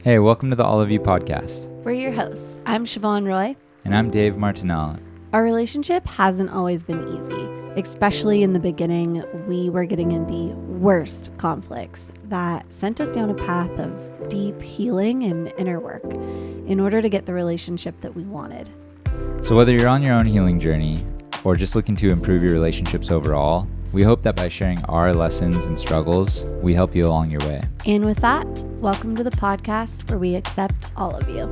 Hey, welcome to the All of You podcast. We're your hosts. I'm Siobhan Roy. And I'm Dave Martinell. Our relationship hasn't always been easy. Especially in the beginning, we were getting in the worst conflicts that sent us down a path of deep healing and inner work in order to get the relationship that we wanted. So whether you're on your own healing journey or just looking to improve your relationships overall, we hope that by sharing our lessons and struggles, we help you along your way. And with that, welcome to the podcast where we accept all of you.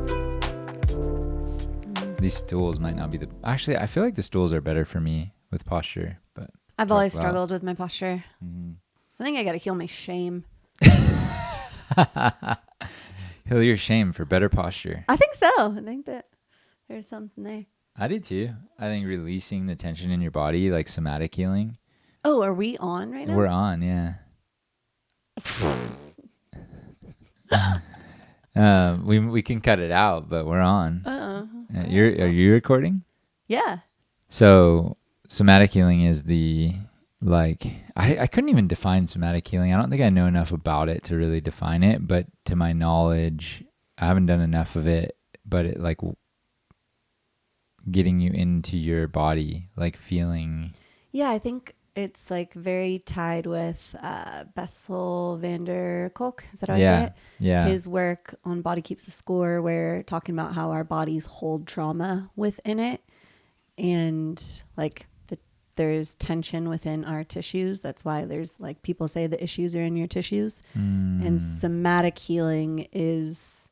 These stools might not be the... Actually, I feel like the stools are better for me with posture, but... I've always struggled with my posture. Mm-hmm. I think I got to heal my shame. Heal your shame for better posture. I think so. I think that there's something there. I do too. I think releasing the tension in your body, like somatic healing. Oh, are we on right now? We're on, yeah. We can cut it out, but we're on. Are you recording? Yeah. So somatic healing is the, I couldn't even define somatic healing. I don't think I know enough about it to really define it, but to my knowledge, I haven't done enough of it, but it getting you into your body, feeling. Yeah, I think it's very tied with Bessel van der Kolk. Is that how I say it? Yeah. His work on Body Keeps a Score, where talking about how our bodies hold trauma within it. And there's tension within our tissues. That's why there's people say the issues are in your tissues. And somatic healing is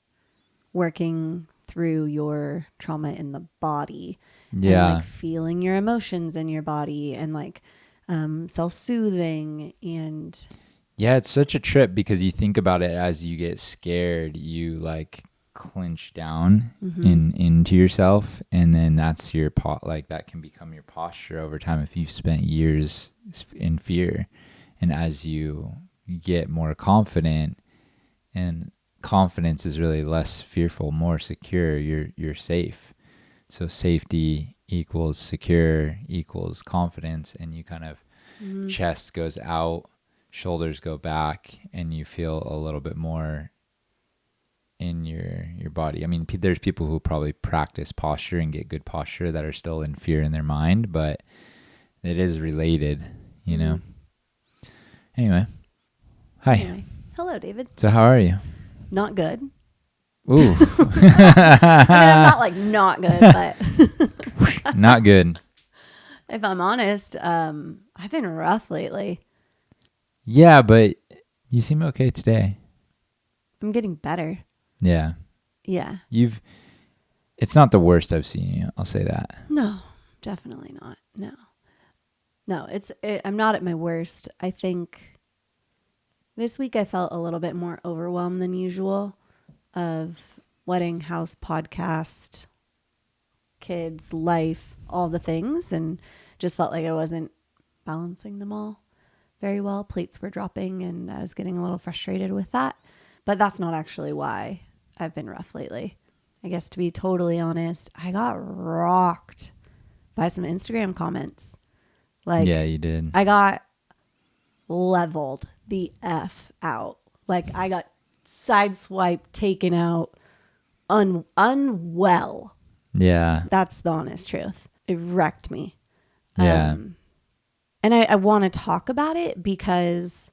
working through your trauma in the body. Yeah. And feeling your emotions in your body and self-soothing and it's such a trip because you think about it as you get scared, you clinch down into yourself, and then that's your that can become your posture over time if you've spent years in fear. And as you get more confident, and confidence is really less fearful, more secure, you're safe. So safety equals secure equals confidence, and you kind of chest goes out, shoulders go back, and you feel a little bit more in your body. I mean, there's people who probably practice posture and get good posture that are still in fear in their mind, but it is related, you know? Anyway. Hi. Hello, David. So how are you? Not good. Ooh. I mean, I'm not good, but not good. If I'm honest, I've been rough lately. Yeah, but you seem okay today. I'm getting better. Yeah. Yeah. It's not the worst I've seen you. I'll say that. No, definitely not. No, I'm not at my worst. I think this week I felt a little bit more overwhelmed than usual of wedding, house, podcast, kids, life, all the things, and just felt like I wasn't balancing them all very well. Plates were dropping and I was getting a little frustrated with that. But that's not actually why I've been rough lately. I guess to be totally honest, I got rocked by some Instagram comments. Yeah, you did. I got leveled the F out. I got sideswiped, taken out, unwell. Yeah. That's the honest truth. It wrecked me. Yeah. And I want to talk about it because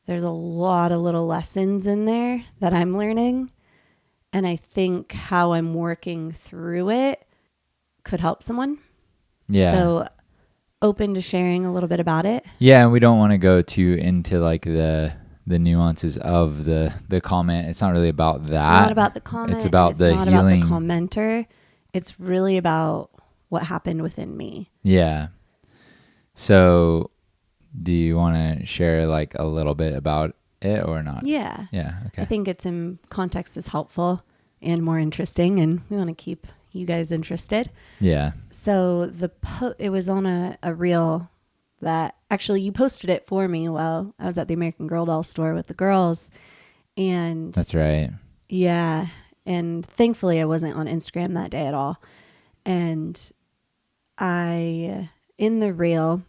there's a lot of little lessons in there that I'm learning. And I think how I'm working through it could help someone. Yeah. So open to sharing a little bit about it. Yeah, and we don't want to go too into the nuances of the comment. It's not really about that. It's not about the comment. It's about the not healing. about the commenter. It's really about what happened within me. Yeah. So do you want to share a little bit about it or not? Yeah. Yeah. Okay. I think it's in context is helpful and more interesting, and we want to keep you guys interested. Yeah. So it was on a reel that actually you posted it for me while I was at the American Girl doll store with the girls. And that's right. Yeah. And thankfully I wasn't on Instagram that day at all. And in the reel,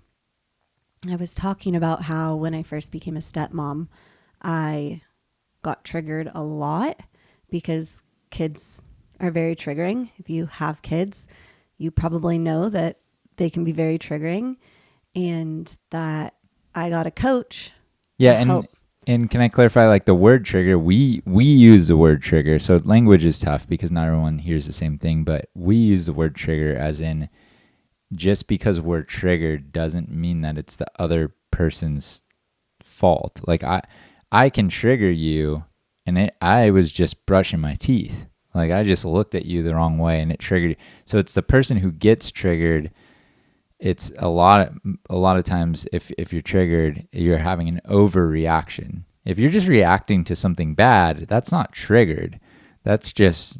I was talking about how when I first became a stepmom, I got triggered a lot because kids are very triggering. If you have kids, you probably know that they can be very triggering, and that I got a coach to Yeah, help. and can I clarify, like the word trigger, we use the word trigger. So language is tough because not everyone hears the same thing, but we use the word trigger as in just because we're triggered doesn't mean that it's the other person's fault. Like I can trigger you and I was just brushing my teeth. Like I just looked at you the wrong way and it triggered you. So it's the person who gets triggered. It's a lot of times if you're triggered, you're having an overreaction. If you're just reacting to something bad, that's not triggered. That's just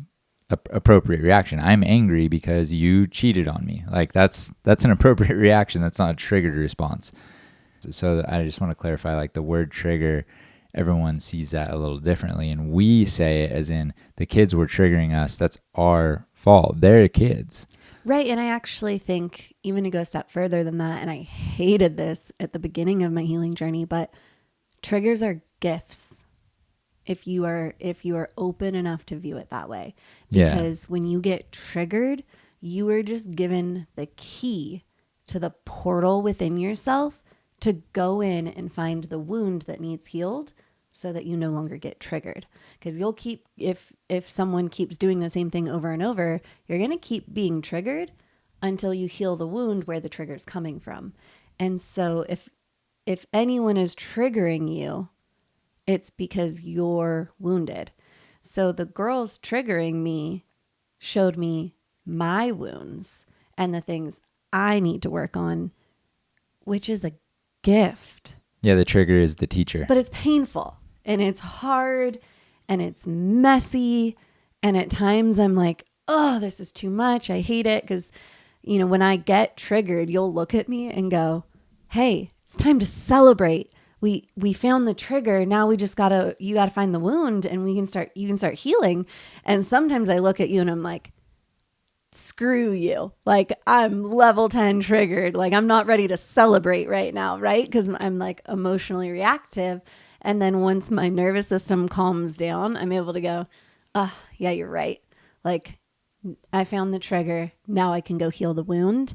appropriate reaction. I'm angry because you cheated on me. Like that's an appropriate reaction. That's not a triggered response. So I just want to clarify, like the word trigger, everyone sees that a little differently, and we say it as in the kids were triggering us. That's our fault. They're kids. Right. And I actually think even to go a step further than that, and I hated this at the beginning of my healing journey, but triggers are gifts if you are open enough to view it that way. Because when you get triggered, you are just given the key to the portal within yourself to go in and find the wound that needs healed so that you no longer get triggered. Because you'll keep, if someone keeps doing the same thing over and over, you're going to keep being triggered until you heal the wound where the trigger is coming from. And so if anyone is triggering you, it's because you're wounded. So the girls triggering me showed me my wounds and the things I need to work on, which is a gift. Yeah, the trigger is the teacher. But it's painful and it's hard and it's messy. And at times I'm like, oh, this is too much. I hate it. Because, when I get triggered, you'll look at me and go, hey, it's time to celebrate. We found the trigger. Now you gotta find the wound and you can start healing. And sometimes I look at you and I'm like, screw you. Like I'm level 10 triggered. Like I'm not ready to celebrate right now. Right. Because I'm like emotionally reactive. And then once my nervous system calms down, I'm able to go, yeah, you're right. Like I found the trigger. Now I can go heal the wound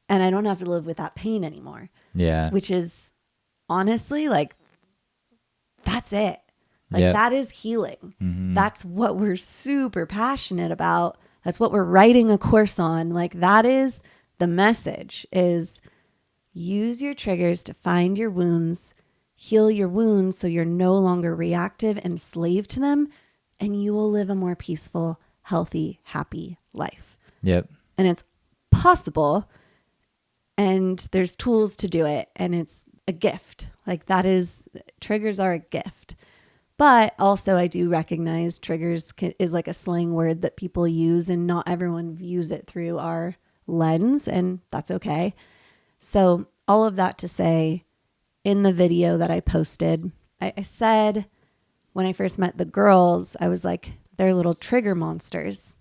and I don't have to live with that pain anymore. Yeah. Which is honestly, like, that's it. Like that is healing. Mm-hmm. That's what we're super passionate about. That's what we're writing a course on. Like that is the message, is use your triggers to find your wounds, heal your wounds so you're no longer reactive and slave to them, and you will live a more peaceful, healthy, happy life. Yep. And it's possible, and there's tools to do it, and it's a gift. Like triggers are a gift. But also I do recognize triggers is like a slang word that people use, and not everyone views it through our lens, and that's okay. So all of that to say, in the video that I posted, I said when I first met the girls, I was like, they're little trigger monsters.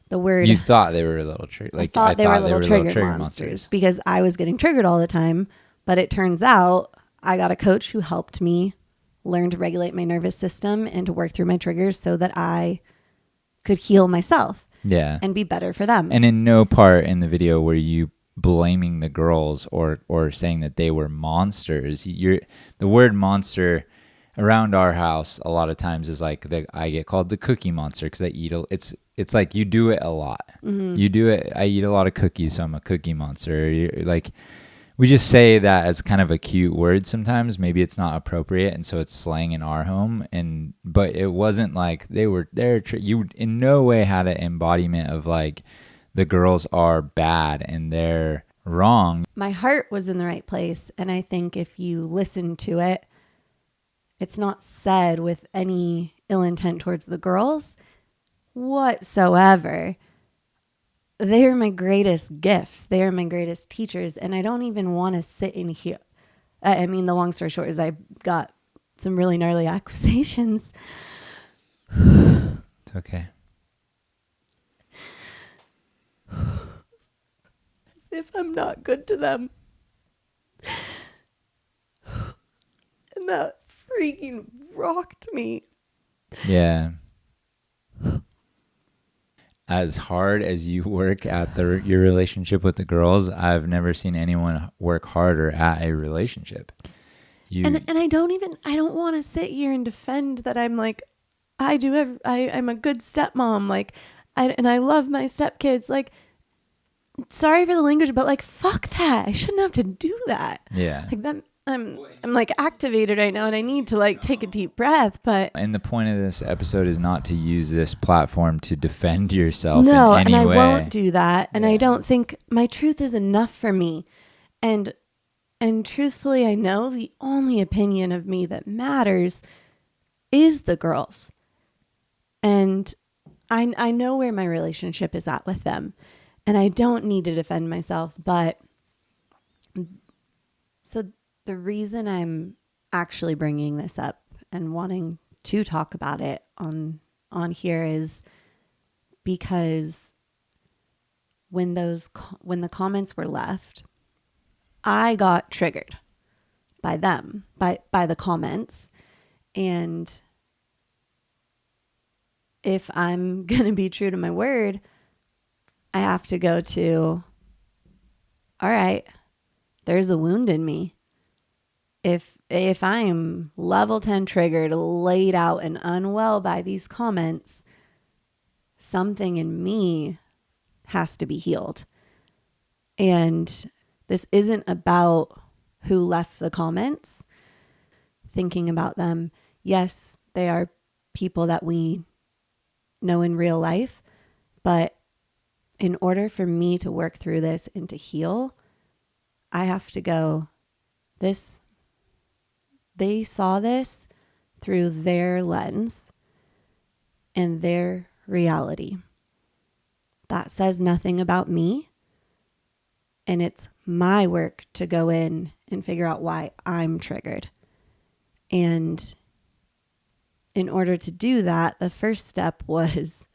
The word, you thought they were a little trigger. Like I thought they were little trigger monsters because I was getting triggered all the time. But it turns out I got a coach who helped me learn to regulate my nervous system and to work through my triggers so that I could heal myself. Yeah. And be better for them. And in no part in the video were you blaming the girls or saying that they were monsters. The word monster around our house a lot of times is like I get called the cookie monster because I eat it's like you do it a lot. Mm-hmm. You do it. I eat a lot of cookies, so I'm a cookie monster. Like we just say that as kind of a cute word sometimes. Maybe it's not appropriate, and so it's slang in our home. But it wasn't like they were there. You in no way had an embodiment of like the girls are bad and they're wrong. My heart was in the right place, and I think if you listen to it, it's not said with any ill intent towards the girls whatsoever. They are my greatest gifts. They are my greatest teachers. And I don't even want to sit in here. I mean, the long story short is I got some really gnarly accusations. It's okay. As if I'm not good to them. And that freaking rocked me. Yeah. as hard as you work at your relationship with the girls, I've never seen anyone work harder at a relationship. And I don't want to sit here and defend that I'm like, I'm a good stepmom. Like, I love my stepkids. Like, sorry for the language, but like, fuck that. I shouldn't have to do that. Yeah. Like that. I'm like activated right now and I need to like take a deep breath, but. And the point of this episode is not to use this platform to defend yourself No, in any and I way. won't do that. And I don't think my truth is enough for me. And truthfully, I know the only opinion of me that matters is the girls. And I know where my relationship is at with them. And I don't need to defend myself. But so the reason I'm actually bringing this up and wanting to talk about it on here is because when the comments were left, I got triggered by them, by the comments. And if I'm going to be true to my word, I have to go to, all right, there's a wound in me. If I am level 10 triggered, laid out and unwell by these comments, something in me has to be healed. And this isn't about who left the comments. Thinking about them, yes, they are people that we know in real life, but in order for me to work through this and to heal, I have to go, they saw this through their lens and their reality. That says nothing about me. And it's my work to go in and figure out why I'm triggered. And in order to do that, the first step was,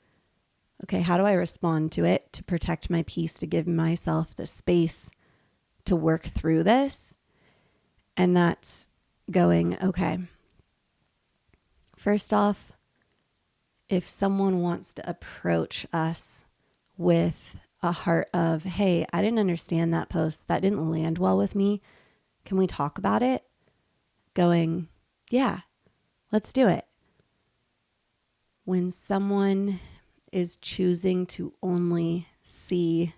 okay, how do I respond to it to protect my peace, to give myself the space to work through this? And that's going, okay, first off, if someone wants to approach us with a heart of, hey, I didn't understand that post, that didn't land well with me, can we talk about it? Going, yeah, let's do it. When someone is choosing to only see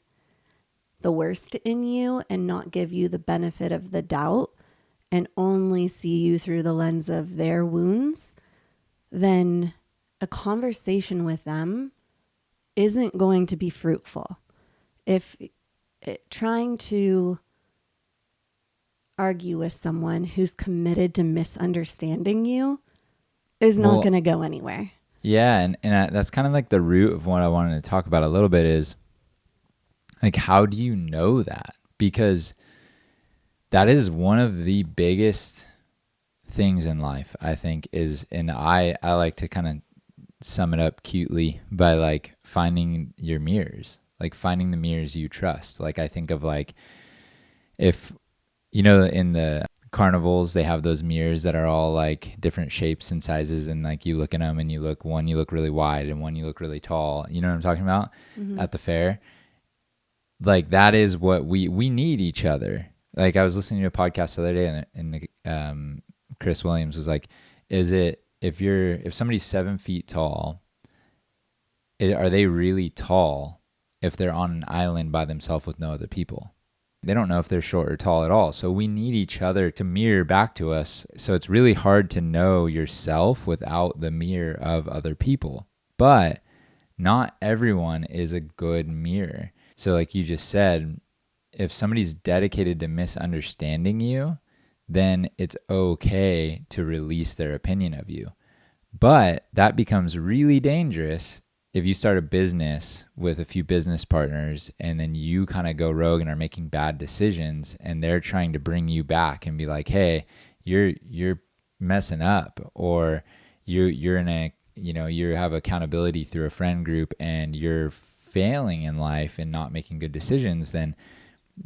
the worst in you and not give you the benefit of the doubt and only see you through the lens of their wounds, then a conversation with them isn't going to be fruitful. If trying to argue with someone who's committed to misunderstanding you is not going to go anywhere. Yeah, and that's kind of like the root of what I wanted to talk about a little bit is, like, how do you know that? Because that is one of the biggest things in life, I think, is, and I like to kind of sum it up cutely by like finding your mirrors, like finding the mirrors you trust. Like I think of like, if, you know, in the carnivals, they have those mirrors that are all like different shapes and sizes. And like you look in them and you look really wide and one you look really tall. You know what I'm talking about? Mm-hmm. At the fair. Like that is what we need each other. Like I was listening to a podcast the other day and the Chris Williams was like, if somebody's 7 feet tall, are they really tall if they're on an island by themselves with no other people? They don't know if they're short or tall at all. So we need each other to mirror back to us. So it's really hard to know yourself without the mirror of other people. But not everyone is a good mirror. So like you just said, if somebody's dedicated to misunderstanding you, then it's okay to release their opinion of you. But that becomes really dangerous if you start a business with a few business partners and then you kind of go rogue and are making bad decisions and they're trying to bring you back and be like, hey, you're messing up, or you're in a, you know, you have accountability through a friend group and you're failing in life and not making good decisions, then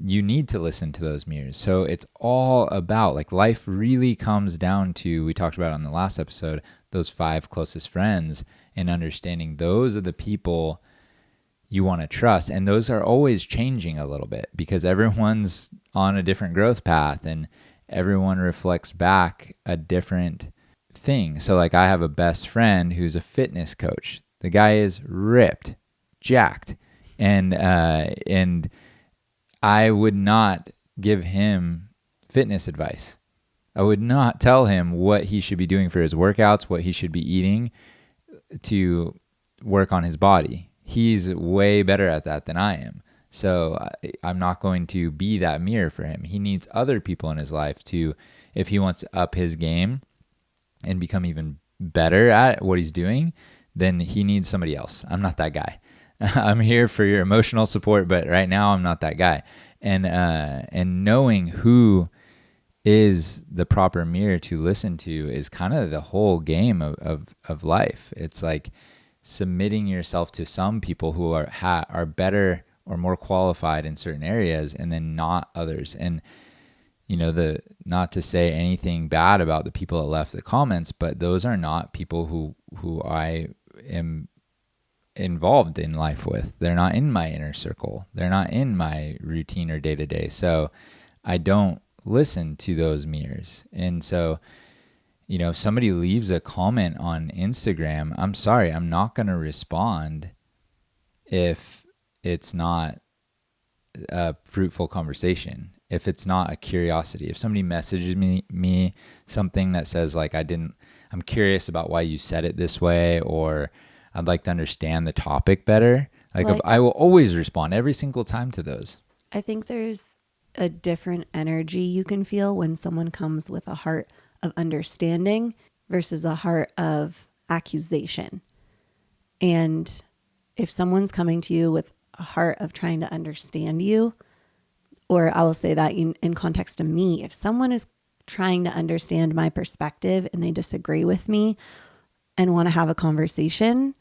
you need to listen to those mirrors. So it's all about, like, life really comes down to, we talked about on the last episode, those 5 closest friends, and understanding those are the people you want to trust. And those are always changing a little bit because everyone's on a different growth path and everyone reflects back a different thing. So like I have a best friend who's a fitness coach. The guy is ripped, jacked, and I would not give him fitness advice. I would not tell him what he should be doing for his workouts, what he should be eating to work on his body. He's way better at that than I am. So I'm not going to be that mirror for him. He needs other people in his life to, if he wants to up his game and become even better at what he's doing, then he needs somebody else. I'm not that guy. I'm here for your emotional support, but right now I'm not that guy. And knowing who is the proper mirror to listen to is kind of the whole game of life. It's like submitting yourself to some people who are better or more qualified in certain areas and then not others. And not to say anything bad about the people that left the comments, but those are not people who I am involved in life with. They're not in my inner circle. They're not in my routine or day to day. So I don't listen to those mirrors. And so, if somebody leaves a comment on Instagram, I'm sorry, I'm not going to respond if it's not a fruitful conversation, if it's not a curiosity. If somebody messages me something that says like, I'm curious about why you said it this way, or I'd like to understand the topic better. I will always respond every single time to those. I think there's a different energy you can feel when someone comes with a heart of understanding versus a heart of accusation. And if someone's coming to you with a heart of trying to understand you, or I will say that in context to me, if someone is trying to understand my perspective and they disagree with me and want to have a conversation,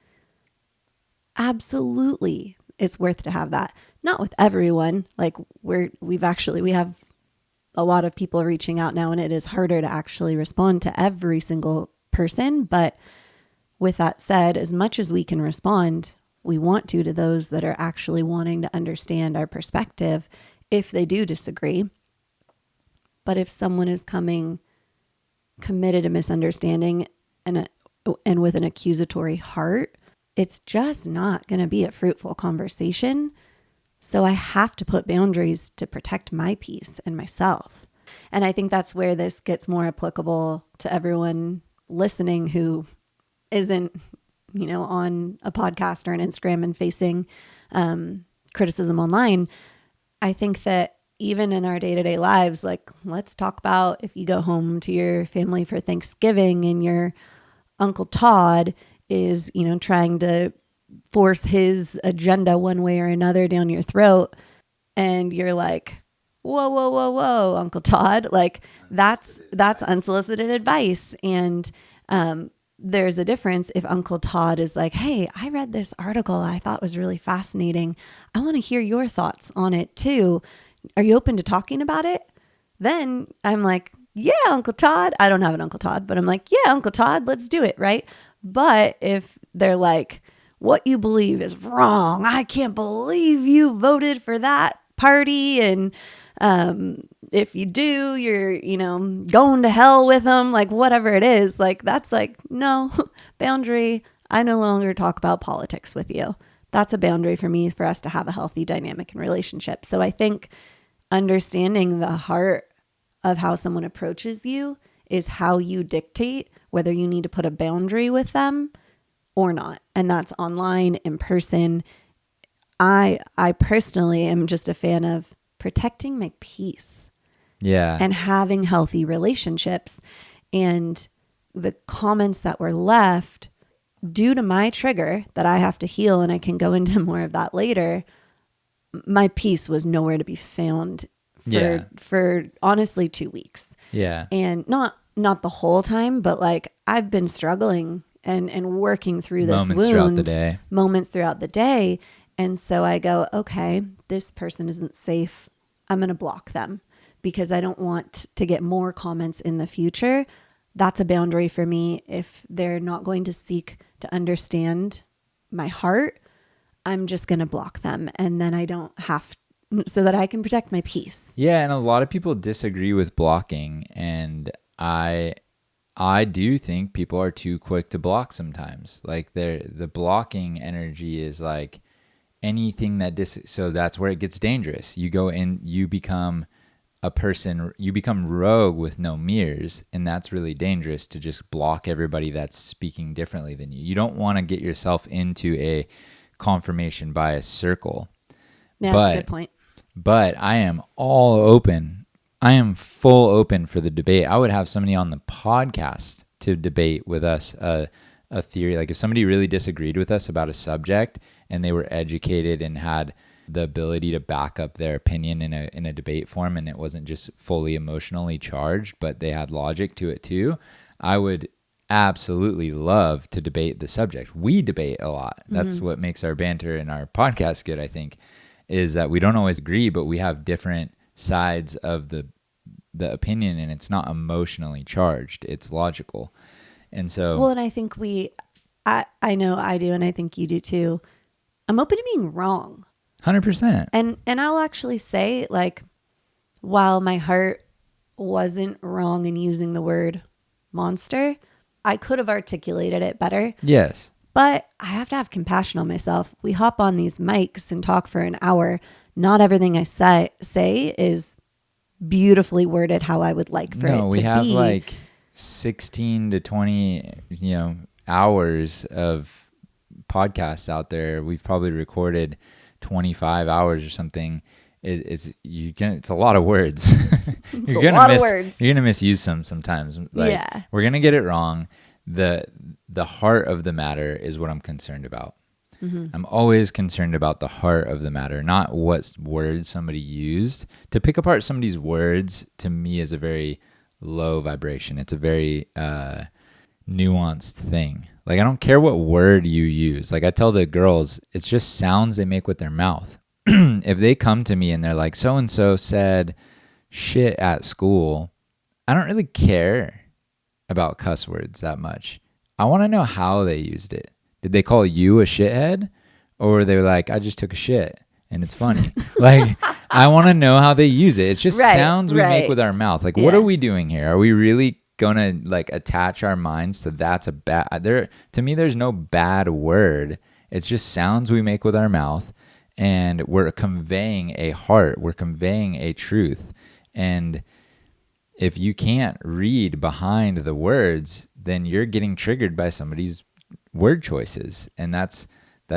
absolutely, it's worth to have that. Not with everyone. Like we have a lot of people reaching out now, and it is harder to actually respond to every single person. But with that said, as much as we can respond, we want to those that are actually wanting to understand our perspective if they do disagree. But if someone is coming committed to misunderstanding and with an accusatory heart, it's just not going to be a fruitful conversation. So I have to put boundaries to protect my peace and myself. And I think that's where this gets more applicable to everyone listening who isn't, on a podcast or an Instagram and facing criticism online. I think that even in our day-to-day lives, like let's talk about if you go home to your family for Thanksgiving and your Uncle Todd is, trying to force his agenda one way or another down your throat. And you're like, whoa, Uncle Todd. Like that's unsolicited advice. And there's a difference if Uncle Todd is like, hey, I read this article I thought was really fascinating. I want to hear your thoughts on it too. Are you open to talking about it? Then I'm like, yeah, Uncle Todd. I don't have an Uncle Todd, but I'm like, yeah, Uncle Todd, let's do it. Right. But if they're like, what you believe is wrong, I can't believe you voted for that party. And if you do, you're, going to hell with them, like whatever it is, like that's like, no, boundary. I no longer talk about politics with you. That's a boundary for me for us to have a healthy dynamic and relationship. So I think understanding the heart of how someone approaches you is how you dictate whether you need to put a boundary with them or not. And that's online, in person. I personally am just a fan of protecting my peace. Yeah. And having healthy relationships. And the comments that were left due to my trigger that I have to heal, and I can go into more of that later, my peace was nowhere to be found for honestly 2 weeks. Yeah. And not the whole time, but like I've been struggling and working through this moments throughout the day. And so I go, okay, this person isn't safe. I'm going to block them because I don't want to get more comments in the future. That's a boundary for me. If they're not going to seek to understand my heart, I'm just going to block them, and then I don't have, so that I can protect my peace. Yeah, and a lot of people disagree with blocking, and I do think people are too quick to block sometimes. Like the blocking energy is like anything that so that's where it gets dangerous. You go in, you become a person, you become rogue with no mirrors, and that's really dangerous, to just block everybody that's speaking differently than you. You don't want to get yourself into a confirmation bias circle. Yeah, but that's a good point. But I am all open. I am full open for the debate. I would have somebody on the podcast to debate with us a theory. Like if somebody really disagreed with us about a subject and they were educated and had the ability to back up their opinion in a debate form, and it wasn't just fully emotionally charged, but they had logic to it too, I would absolutely love to debate the subject. We debate a lot. That's what makes our banter and our podcast good, I think, is that we don't always agree, but we have different sides of the opinion, and it's not emotionally charged. It's logical. And so, Well, and I think I know I do, and I think you do too. I'm open to being wrong. 100%. And I'll actually say, like, while my heart wasn't wrong in using the word monster, I could have articulated it better. Yes. But I have to have compassion on myself. We hop on these mics and talk for an hour. Not everything I say is beautifully worded how I would like for it to be. No, we have like 16 to 20, hours of podcasts out there. We've probably recorded 25 hours or something. It's a lot of words. It's a lot of words. You're gonna misuse sometimes. Like, yeah, we're gonna get it wrong. The heart of the matter is what I'm concerned about. Mm-hmm. I'm always concerned about the heart of the matter, not what words somebody used. To pick apart somebody's words, to me, is a very low vibration. It's a very nuanced thing. Like, I don't care what word you use. Like, I tell the girls, it's just sounds they make with their mouth. If they come to me and they're like, so-and-so said shit at school, I don't really care about cuss words that much. I want to know how they used it. Did they call you a shithead? Or were they like, I just took a shit and it's funny? Like, I want to know how they use it. It's just sounds we make with our mouth. Like, what are we doing here? Are we really going to like attach our minds to that's a bad, to me, there's no bad word. It's just sounds we make with our mouth, and we're conveying a heart. We're conveying a truth. And if you can't read behind the words, then you're getting triggered by somebody's word choices. And that's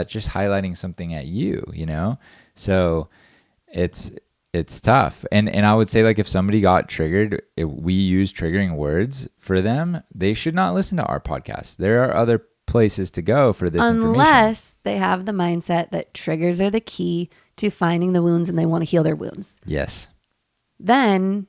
just highlighting something at you, So it's tough. And I would say, like, if somebody got triggered, if we use triggering words for them, they should not listen to our podcast. There are other places to go for this information. Unless they have the mindset that triggers are the key to finding the wounds and they want to heal their wounds. Yes. Then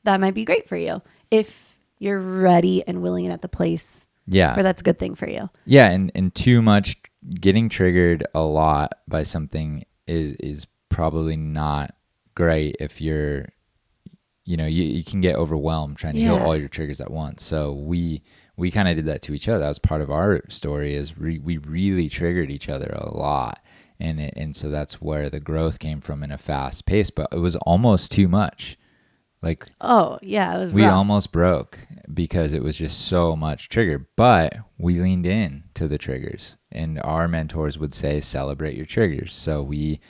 that might be great for you if you're ready and willing and at the place where that's a good thing for you. Yeah, and too much getting triggered a lot by something is probably not great if you're, you can get overwhelmed trying to heal all your triggers at once. So we kind of did that to each other. That was part of our story, is we really triggered each other a lot. And so that's where the growth came from in a fast pace, but it was almost too much. Like, oh yeah, it was we rough. almost broke because it was just so much trigger, but we leaned in to the triggers, and our mentors would say, celebrate your triggers. So we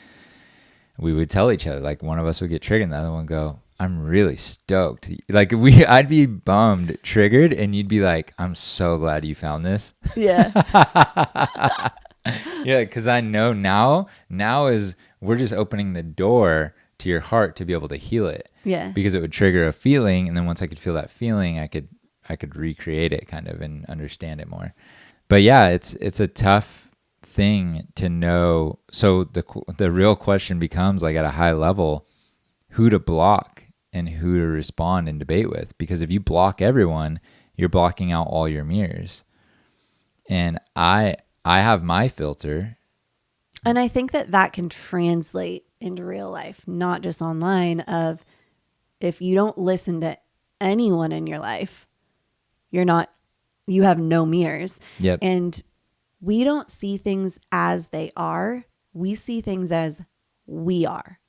would tell each other, like, one of us would get triggered and the other one would go, I'm really stoked. Like, I'd be bummed, triggered, and you'd be like, I'm so glad you found this. Yeah. Yeah, because I know now we're just opening the door to your heart to be able to heal it. Yeah. Because it would trigger a feeling, and then once I could feel that feeling, I could recreate it kind of and understand it more. But yeah, it's a tough thing to know. So the real question becomes, like, at a high level, who to block and who to respond and debate with. Because if you block everyone, you're blocking out all your mirrors. And I have my filter. And I think that can translate into real life, not just online, of if you don't listen to anyone in your life, you have no mirrors. Yep. And we don't see things as they are. We see things as we are.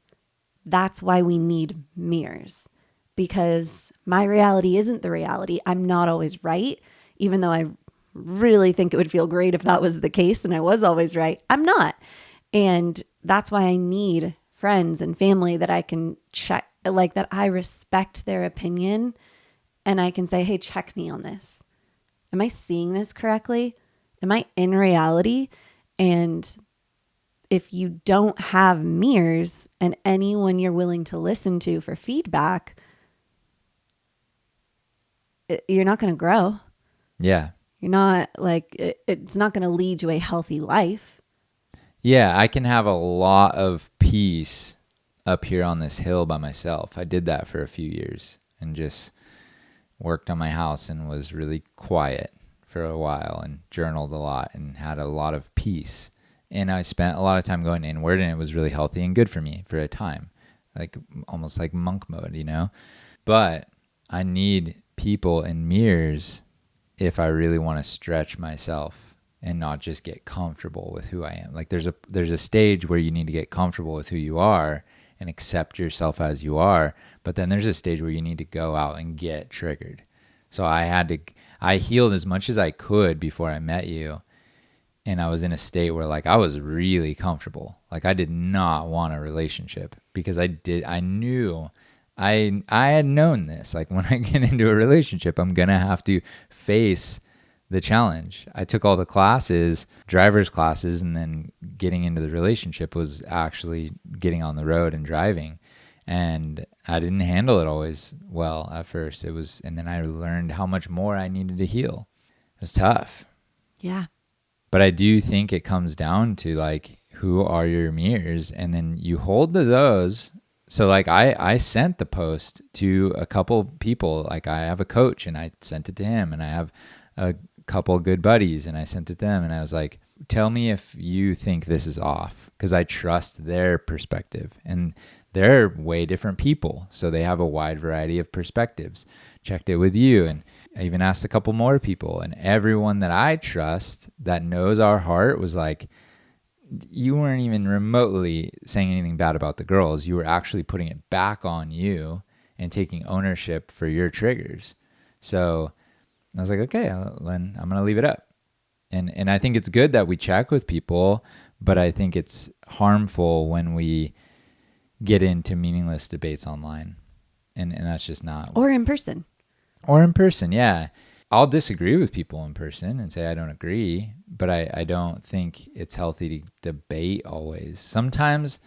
That's why we need mirrors, because my reality isn't the reality. I'm not always right, even though I really think it would feel great if that was the case and I was always right. I'm not. And that's why I need friends and family that I can check, like that I respect their opinion and I can say, hey, check me on this. Am I seeing this correctly? Am I in reality? And if you don't have mirrors and anyone you're willing to listen to for feedback, you're not going to grow. Yeah. You're not like, it's not going to lead to a healthy life. Yeah, I can have a lot of peace up here on this hill by myself. I did that for a few years and just worked on my house and was really quiet for a while and journaled a lot and had a lot of peace. And I spent a lot of time going inward, and it was really healthy and good for me for a time, like almost like monk mode, you know? But I need people and mirrors if I really want to stretch myself and not just get comfortable with who I am. Like there's a stage where you need to get comfortable with who you are and accept yourself as you are. But then there's a stage where you need to go out and get triggered. So I healed as much as I could before I met you. And I was in a state where like I was really comfortable. Like I did not want a relationship because I had known this. Like when I get into a relationship, I'm going to have to face the challenge. I took all the classes, driver's classes, and then getting into the relationship was actually getting on the road and driving. And I didn't handle it always well at first. And then I learned how much more I needed to heal. It was tough. Yeah. But I do think it comes down to like, who are your mirrors? And then you hold to those. So like I sent the post to a couple people. Like I have a coach and I sent it to him, and I have a couple good buddies and I sent it to them, and I was like, tell me if you think this is off, because I trust their perspective, and they're way different people. So they have a wide variety of perspectives. Checked it with you, and I even asked a couple more people, and everyone that I trust that knows our heart was like, you weren't even remotely saying anything bad about the girls. You were actually putting it back on you and taking ownership for your triggers. So I was like, okay, then I'm going to leave it up. And I think it's good that we check with people, but I think it's harmful when we get into meaningless debates online. And that's just not. Or in person. Or in person, yeah. I'll disagree with people in person and say I don't agree, but I don't think it's healthy to debate always. Sometimes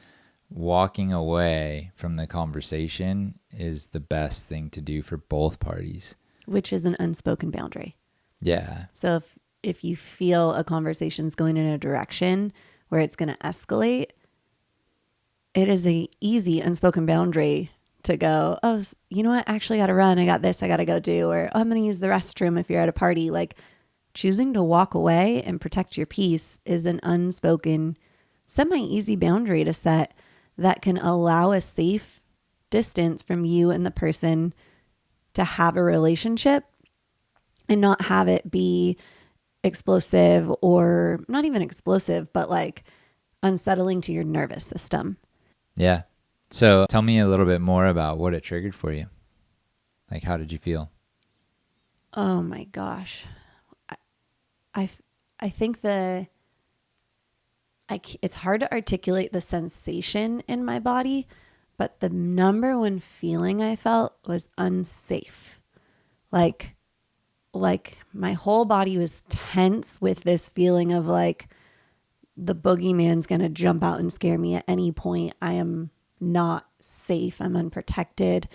walking away from the conversation is the best thing to do for both parties. Which is an unspoken boundary. Yeah. So if you feel a conversation's going in a direction where it's going to escalate, it is a easy unspoken boundary to go, oh, you know what? Actually got to run. I got this I got to go do. Or oh, I'm going to use the restroom if you're at a party. Like choosing to walk away and protect your peace is an unspoken, semi-easy boundary to set that can allow a safe distance from you and the person to have a relationship and not have it be explosive, or not even explosive, but like unsettling to your nervous system. Yeah. So tell me a little bit more about what it triggered for you. Like, how did you feel? Oh my gosh. I think it's hard to articulate the sensation in my body, but the number one feeling I felt was unsafe. Like my whole body was tense with this feeling of like the boogeyman's going to jump out and scare me at any point. I am not safe. I'm unprotected.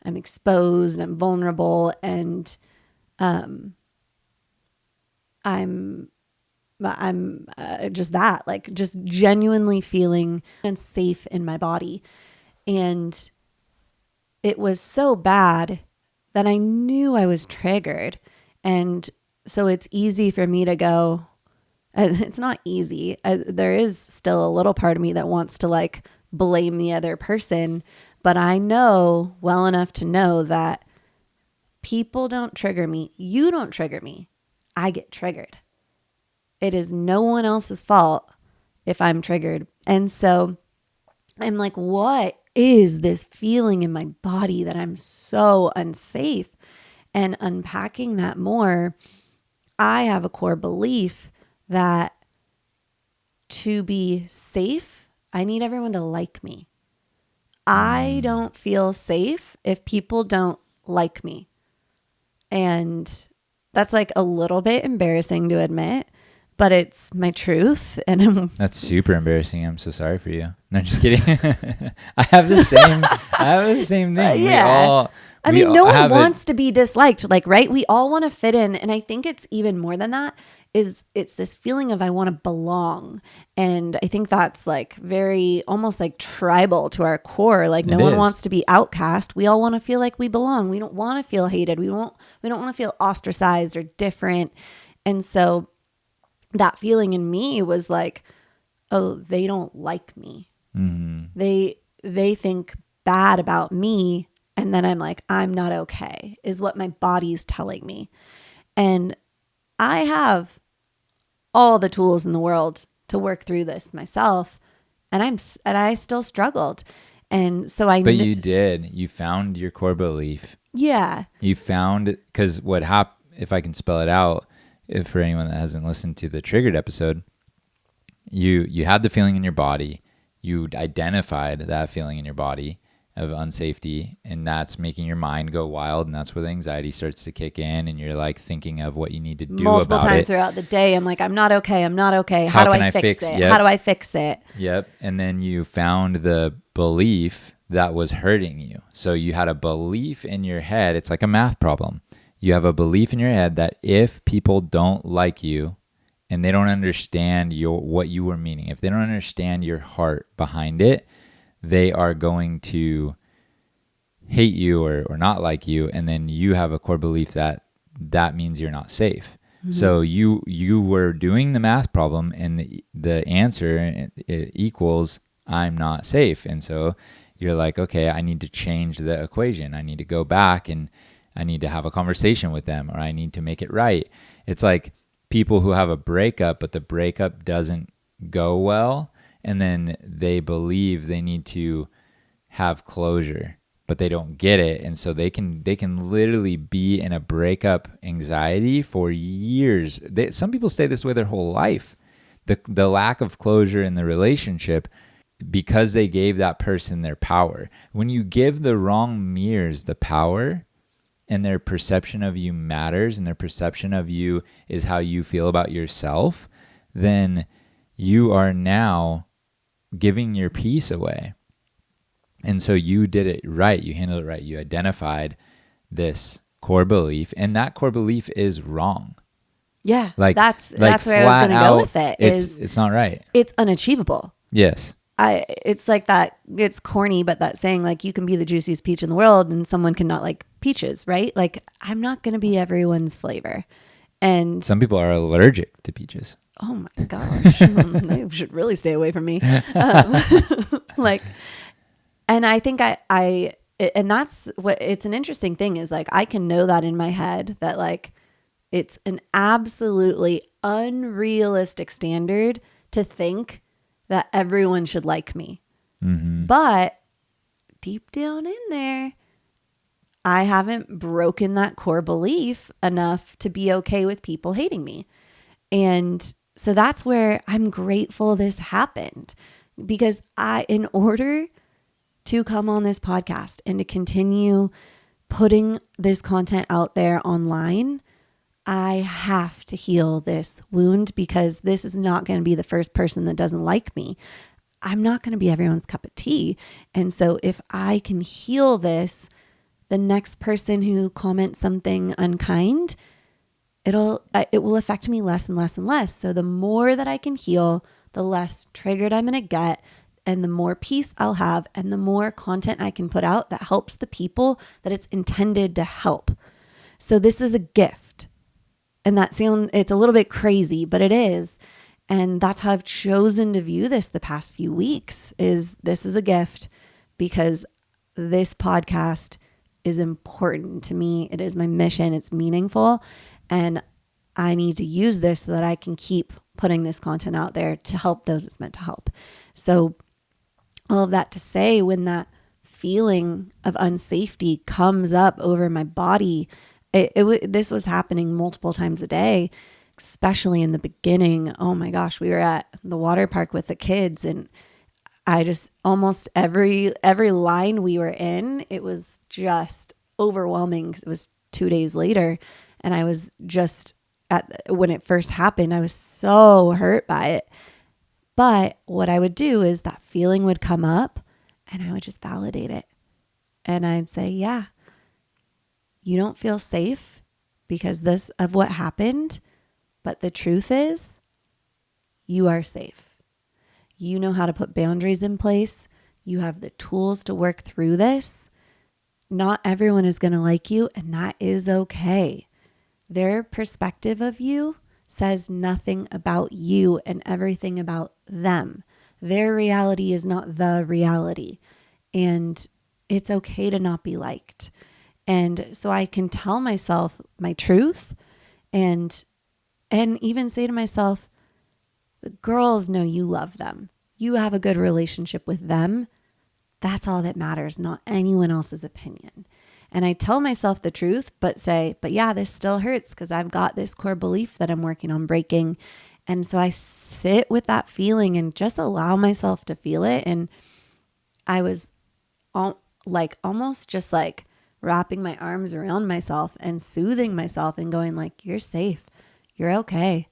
I'm exposed. I'm vulnerable. And I'm just that, like just genuinely feeling unsafe in my body. And it was so bad that I knew I was triggered. And so it's easy for me to go, it's not easy. There is still a little part of me that wants to like blame the other person, but I know well enough to know that people don't trigger me. You don't trigger me. I get triggered. It is no one else's fault if I'm triggered And so I'm like, what is this feeling in my body that I'm so unsafe? And unpacking that more, I have a core belief that to be safe, I need everyone to like me. I don't feel safe if people don't like me. And that's like a little bit embarrassing to admit, but it's my truth. And That's super embarrassing. I'm so sorry for you. No, just kidding. I have the same thing. yeah. We no one have wants to be disliked, like, right? We all want to fit in. And I think it's even more than that it's this feeling of I want to belong. And I think that's like very almost like tribal to our core. Like no one wants to be outcast. We all want to feel like we belong. We don't want to feel hated. We don't want to feel ostracized or different. And so that feeling in me was like, oh, they don't like me. Mm-hmm. They think bad about me. And then I'm like, I'm not okay, is what my body's telling me. And I have all the tools in the world to work through this myself. And I still struggled. And so But you did. You found your core belief. Yeah. You found, because what happened, if I can spell it out, if for anyone that hasn't listened to the Triggered episode, you had the feeling in your body. You identified that feeling in your body of unsafety, and that's making your mind go wild, and that's where the anxiety starts to kick in, and you're like thinking of what you need to do multiple about times it. throughout the day. I'm like, I'm not okay. How do I fix it? Yep. How do I fix it? Yep. And then you found the belief that was hurting you. So you had a belief in your head. It's like a math problem. You have a belief in your head that if people don't like you and they don't understand what you were meaning, if they don't understand your heart behind it, they are going to hate you or not like you. And then you have a core belief that means you're not safe. Mm-hmm. So you were doing the math problem, and the answer equals I'm not safe. And so you're like, okay, I need to change the equation. I need to go back and I need to have a conversation with them, or I need to make it right. It's like people who have a breakup, but the breakup doesn't go well, and then they believe they need to have closure, but they don't get it. And so they can literally be in a breakup anxiety for years. Some people stay this way their whole life. The lack of closure in the relationship, because they gave that person their power. When you give the wrong mirrors the power, and their perception of you matters, and their perception of you is how you feel about yourself, then you are now giving your peace away. And so you did it right. You handled it right. You identified this core belief, and that core belief is wrong. Yeah, that's where I was going to go with it. It's not right. It's unachievable. Yes. It's like that. It's corny, but that saying, like, you can be the juiciest peach in the world, and someone cannot like peaches, right? Like, I'm not going to be everyone's flavor. And some people are allergic to peaches. Oh my gosh, they should really stay away from me. Like, and I think and that's what, it's an interesting thing is like, I can know that in my head that like, it's an absolutely unrealistic standard to think that everyone should like me. Mm-hmm. But deep down in there, I haven't broken that core belief enough to be okay with people hating me. And so that's where I'm grateful this happened, because in order to come on this podcast and to continue putting this content out there online, I have to heal this wound, because this is not going to be the first person that doesn't like me. I'm not going to be everyone's cup of tea. And so if I can heal this, the next person who comments something unkind, it will affect me less and less and less. So the more that I can heal, the less triggered I'm going to get, and the more peace I'll have, and the more content I can put out that helps the people that it's intended to help. So this is a gift. And it's a little bit crazy, but it is. And that's how I've chosen to view this the past few weeks, is this is a gift, because this podcast is important to me. It is my mission. It's meaningful. And I need to use this so that I can keep putting this content out there to help those it's meant to help. So all of that to say, when that feeling of unsafety comes up over my body, this was happening multiple times a day, especially in the beginning. Oh my gosh, we were at the water park with the kids, and I just almost every line we were in, it was just overwhelming. It was 2 days later, and I was just when it first happened, I was so hurt by it. But what I would do is that feeling would come up, and I would just validate it, and I'd say, yeah, you don't feel safe because of what happened, but the truth is, you are safe. You know how to put boundaries in place. You have the tools to work through this. Not everyone is going to like you, and that is okay. Their perspective of you says nothing about you and everything about them. Their reality is not the reality, and it's okay to not be liked. And so I can tell myself my truth, and even say to myself, the girls know you love them. You have a good relationship with them. That's all that matters, not anyone else's opinion. And I tell myself the truth, but yeah, this still hurts because I've got this core belief that I'm working on breaking. And so I sit with that feeling and just allow myself to feel it. And I was almost just like wrapping my arms around myself and soothing myself and going like, you're safe. You're okay.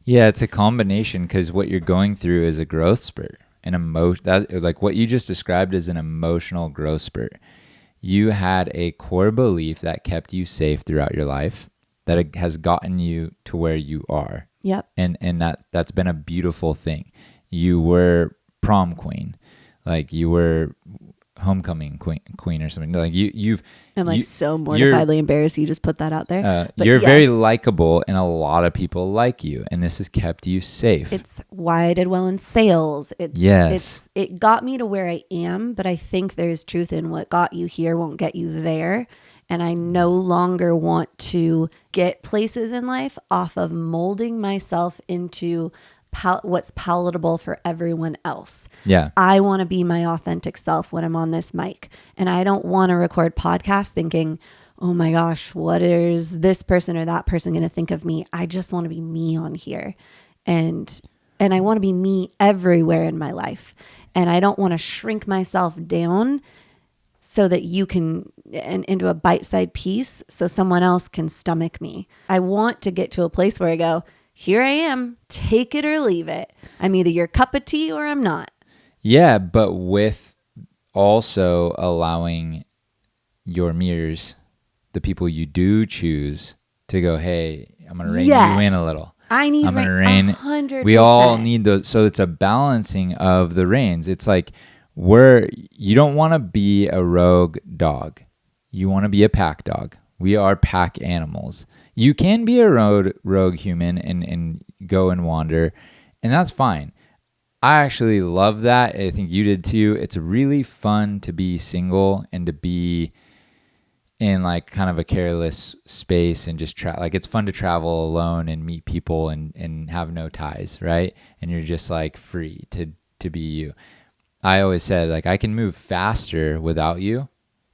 Yeah, it's a combination, because what you're going through is a growth spurt. Like what you just described is an emotional growth spurt. You had a core belief that kept you safe throughout your life, that it has gotten you to where you are. Yep. And that's been a beautiful thing. You were prom queen, like you were homecoming queen or something. Like I'm so mortifiedly embarrassed you just put that out there. But you're very likable, and a lot of people like you, and this has kept you safe. It's why I did well in sales. It got me to where I am, but I think there's truth in what got you here won't get you there. And I no longer want to get places in life off of molding myself into what's palatable for everyone else. Yeah. I want to be my authentic self when I'm on this mic. And I don't want to record podcasts thinking, oh my gosh, what is this person or that person going to think of me? I just want to be me on here. And I want to be me everywhere in my life. And I don't want to shrink myself down so that you can, and into a bite-sized piece so someone else can stomach me. I want to get to a place where I go, here I am, take it or leave it. I'm either your cup of tea or I'm not. Yeah, but with also allowing your mirrors, the people you do choose, to go, hey, I'm going to rein you in a little. I'm going to rein 100%. We all need those. So it's a balancing of the reins. It's like you don't want to be a rogue dog. You want to be a pack dog. We are pack animals. You can be a rogue human and go and wander, and that's fine. I actually love that. I think you did too. It's really fun to be single and to be in like kind of a careless space and just like it's fun to travel alone and meet people and have no ties, right? And you're just like free to be you. I always said, like, I can move faster without you.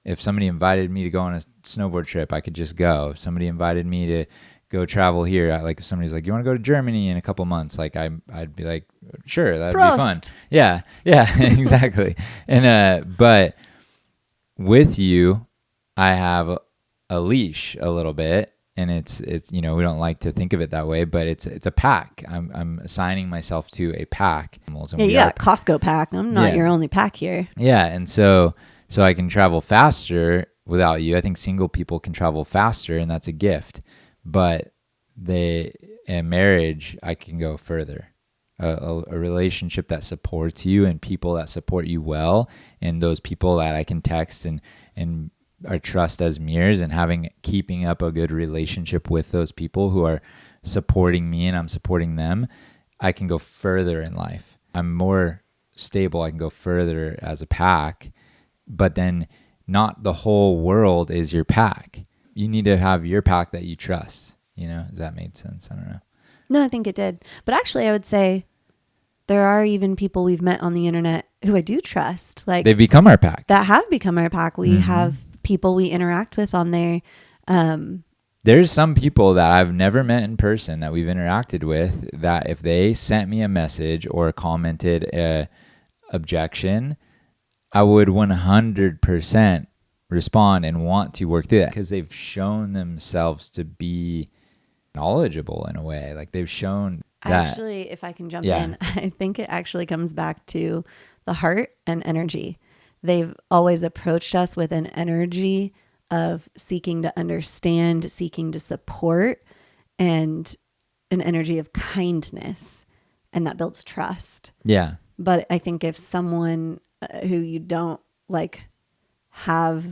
If somebody invited me to go on a snowboard trip, I could just go. If somebody invited me to go travel here, like if somebody's like, you want to go to Germany in a couple months? Like I'd be like, sure, that'd be fun. Yeah, exactly. And but with you, I have a leash a little bit, and it's we don't like to think of it that way, but it's a pack. I'm assigning myself to a pack. Yeah, you got a Costco pack. I'm not your only pack here. Yeah, and so I can travel faster without you. I think single people can travel faster, and that's a gift. But in marriage, I can go further. A relationship that supports you and people that support you well, and those people that I can text and I trust as mirrors, and keeping up a good relationship with those people who are supporting me and I'm supporting them, I can go further in life. I'm more stable. I can go further as a pack, but then not the whole world is your pack. You need to have your pack that you trust. Does that make sense? I don't know. No, I think it did. But actually, I would say there are even people we've met on the internet who I do trust. Like, They've become our pack. that have become our pack. We have people we interact with on there. There's some people that I've never met in person that we've interacted with that if they sent me a message or commented a objection, I would 100% respond and want to work through that because they've shown themselves to be knowledgeable in a way. Like they've shown that. Actually, if I can jump in, I think it actually comes back to the heart and energy. They've always approached us with an energy of seeking to understand, seeking to support, and an energy of kindness. And that builds trust. Yeah. But I think if someone who you don't like have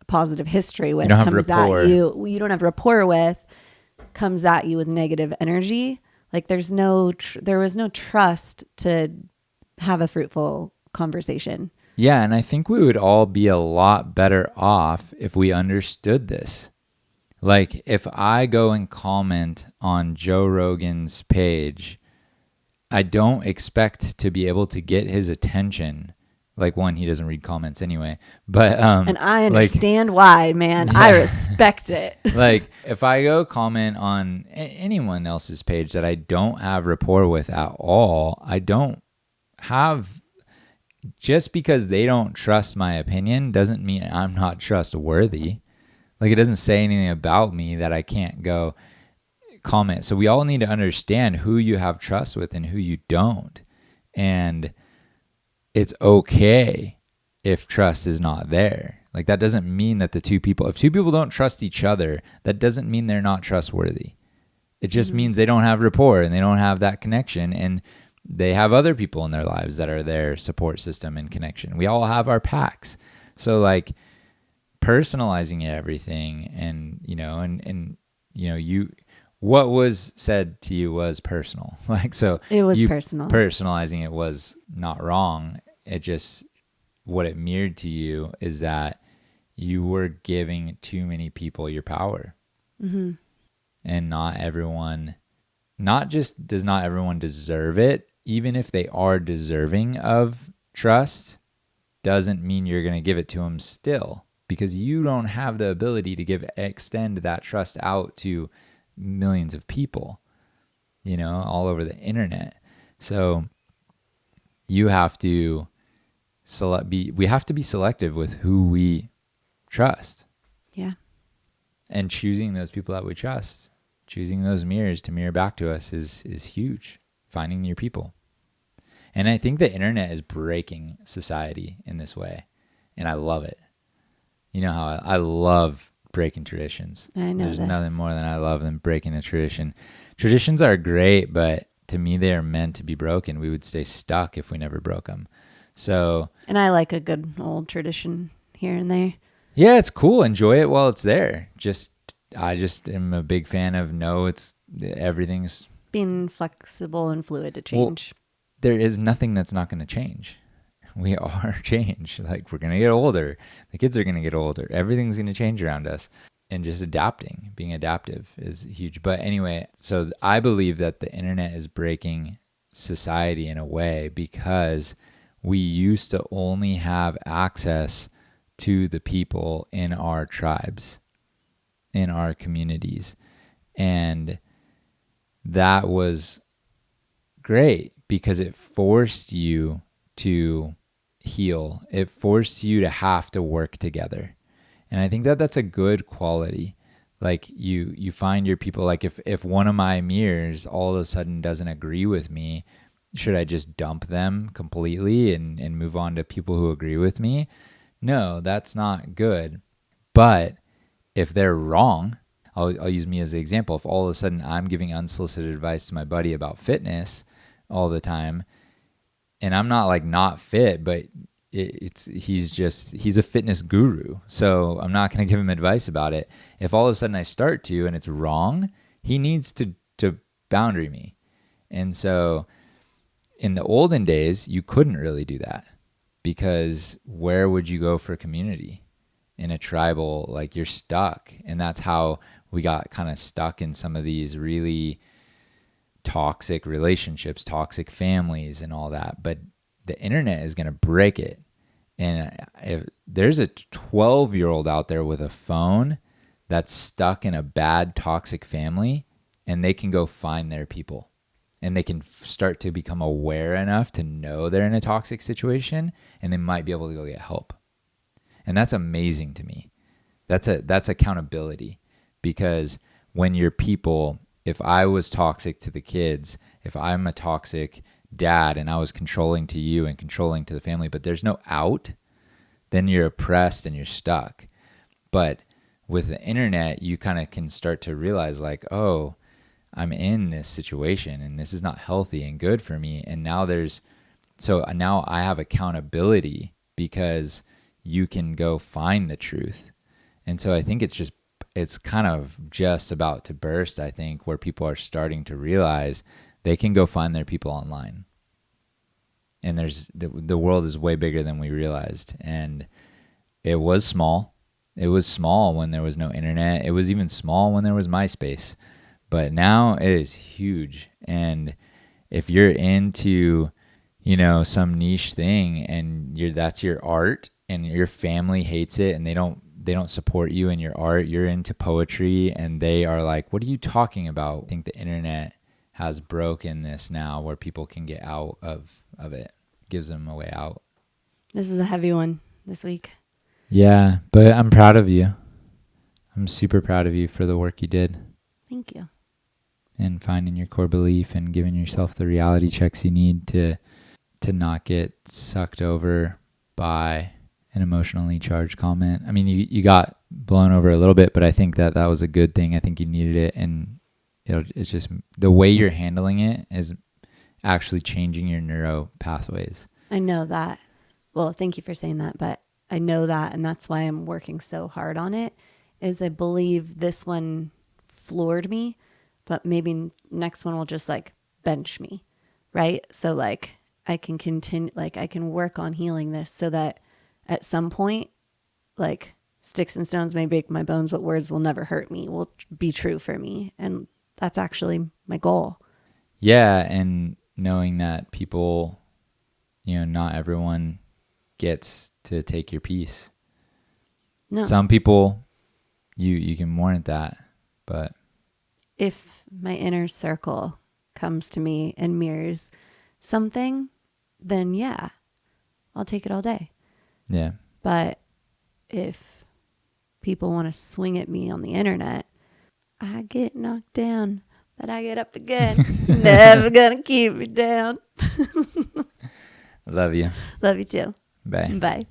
a positive history with comes at you don't have rapport with, comes at you with negative energy, like there was no trust to have a fruitful conversation. Yeah, and I think we would all be a lot better off if we understood this. Like if I go and comment on Joe Rogan's page, I don't expect to be able to get his attention. Like one, he doesn't read comments anyway, but and I understand why, man. Yeah. I respect it. Like if I go comment on anyone else's page that I don't have rapport with at all, I don't have, just because they don't trust my opinion doesn't mean I'm not trustworthy. Like it doesn't say anything about me that I can't go comment. So we all need to understand who you have trust with and who you don't. And it's okay if trust is not there. Like that doesn't mean that if two people don't trust each other, that doesn't mean they're not trustworthy. It just means they don't have rapport and they don't have that connection, and they have other people in their lives that are their support system and connection. We all have our packs. So like personalizing everything and what was said to you was personal. Like, so it was personal. Personalizing it was not wrong. It just, what it mirrored to you is that you were giving too many people your power. Mm-hmm. And not everyone deserve it. Even if they are deserving of trust, doesn't mean you're going to give it to them still, because you don't have the ability to extend that trust out to millions of people, all over the internet. So you have to we have to be selective with who we trust. Yeah. And choosing those people that we trust, choosing those mirrors to mirror back to us is huge. Finding your people. And I think the internet is breaking society in this way. And I love it. You know how I love breaking traditions. I know There's nothing more than I love than breaking a tradition. Traditions are great, but to me, they are meant to be broken. We would stay stuck if we never broke them. So, and I like a good old tradition here and there. Yeah, it's cool. Enjoy it while it's there. I just am a big fan of everything's being flexible and fluid to change. Well, there is nothing that's not going to change. We are change. Like we're going to get older. The kids are going to get older. Everything's going to change around us. And just being adaptive is huge. But anyway, so I believe that the internet is breaking society in a way because we used to only have access to the people in our tribes, in our communities. And that was great because it forced you to heal. It forced you to have to work together. And I think that that's a good quality. Like you find your people, like if one of my mirrors all of a sudden doesn't agree with me, should I just dump them completely and move on to people who agree with me? No, that's not good. But if they're wrong, I'll use me as an example. If all of a sudden I'm giving unsolicited advice to my buddy about fitness all the time, and I'm not like not fit, but he's a fitness guru. So I'm not going to give him advice about it. If all of a sudden I start to and it's wrong, he needs to boundary me. And so in the olden days, you couldn't really do that because where would you go for community? In a tribal, like you're stuck. And that's how we got kind of stuck in some of these really toxic relationships, toxic families, and all that. But the internet is going to break it. And if there's a 12-year-old out there with a phone that's stuck in a bad, toxic family, and they can go find their people, and they can start to become aware enough to know they're in a toxic situation, and they might be able to go get help. And that's amazing to me. That's accountability, because when your people, if I was toxic to the kids, if I'm a toxic dad and I was controlling to you and controlling to the family, but there's no out, then you're oppressed and you're stuck. But with the internet, you kind of can start to realize like, oh, I'm in this situation and this is not healthy and good for me. And now now I have accountability because you can go find the truth. And so I think it's kind of just about to burst, I think, where people are starting to realize they can go find their people online. And the world is way bigger than we realized. And it was small. It was small when there was no internet. It was even small when there was MySpace. But now it is huge. And if you're into, some niche thing and that's your art and your family hates it and they don't support you in your art, you're into poetry and they are like, what are you talking about? I think the internet has broken this now where people can get out of it. Gives them a way out. This is a heavy one this week. Yeah, but I'm proud of you. I'm super proud of you for the work you did. Thank you. And finding your core belief and giving yourself the reality checks you need to not get sucked over by an emotionally charged comment. I mean, you got blown over a little bit, but I think that was a good thing. I think you needed it, and it's just the way you're handling it is actually changing your neuro pathways. I know that. Well, thank you for saying that, but I know that, and that's why I'm working so hard on it, is I believe this one floored me, but maybe next one will just like bench me, right? So like I can continue, like I can work on healing this so that at some point, like sticks and stones may break my bones, but words will never hurt me, will be true for me. And that's actually my goal. Yeah, and knowing that people, not everyone gets to take your piece. No. Some people, you can warrant that, but if my inner circle comes to me and mirrors something, then yeah, I'll take it all day. Yeah. But if people want to swing at me on the internet, I get knocked down, but I get up again. Never gonna keep me down. Love you. Love you too. Bye. Bye.